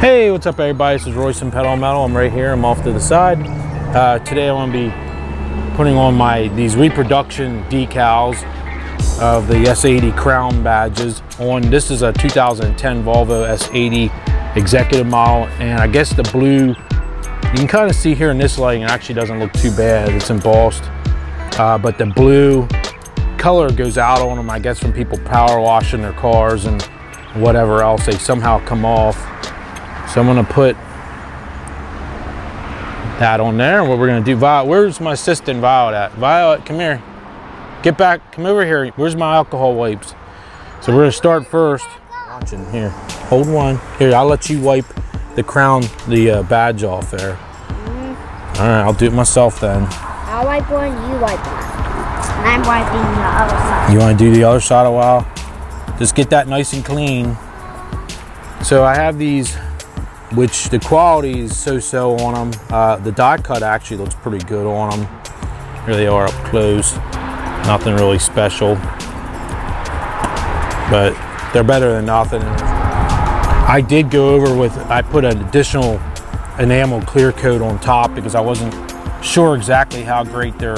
Hey, what's up everybody? This is Royce from Pedal Metal. I'm right here, I'm off to the side. Today I want to be putting on these reproduction decals of the S80 crown badges on. This is a 2010 Volvo S80 executive model, and I guess the blue, you can kind of see here in this lighting, it actually doesn't look too bad. It's embossed, but the blue color goes out on them, I guess, from people power washing their cars and whatever else. They somehow come off. So I'm gonna put that on there. What we're gonna do, Violet, where's my assistant Violet at? Violet, come here. Get back, come over here. Where's my alcohol wipes? So we're gonna start first. Watching here, hold one. Here, I'll let you wipe the crown, the badge off there. All right, I'll do it myself then. I'll wipe one, you wipe one. And I'm wiping the other side. You wanna do the other side a while? Just get that nice and clean. So I have these, which the quality is so-so on them. The die cut actually looks pretty good on them. Here they are up close. Nothing really special, but they're better than nothing. I did go over with, I put an additional enamel clear coat on top because I wasn't sure exactly how great their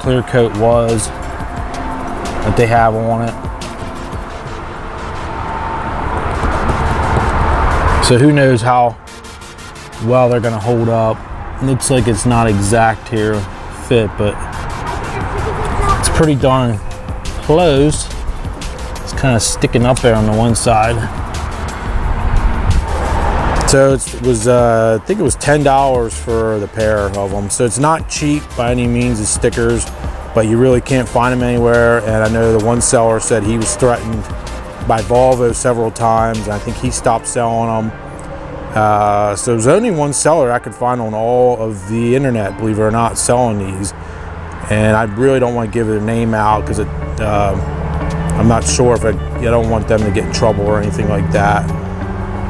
clear coat was that they have on it. So who knows how well they're gonna hold up. Looks like it's not exact here fit, but it's pretty darn close. It's kind of sticking up there on the one side. So it was, I think it was $10 for the pair of them. So it's not cheap by any means, the stickers, but you really can't find them anywhere. And I know the one seller said he was threatened by Volvo several times, and I think he stopped selling them. So there's only one seller I could find on all of the internet, believe it or not, selling these. And I really don't want to give their name out because I'm not sure if I don't want them to get in trouble or anything like that.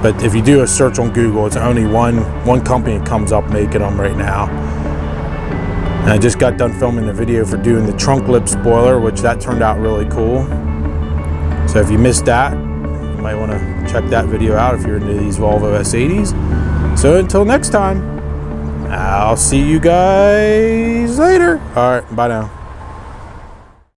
But if you do a search on Google, it's only one company that comes up making them right now. And I just got done filming the video for doing the trunk lip spoiler, which that turned out really cool. So if you missed that, you might want to check that video out if you're into these Volvo S80s. So until next time, I'll see you guys later. All right, bye now.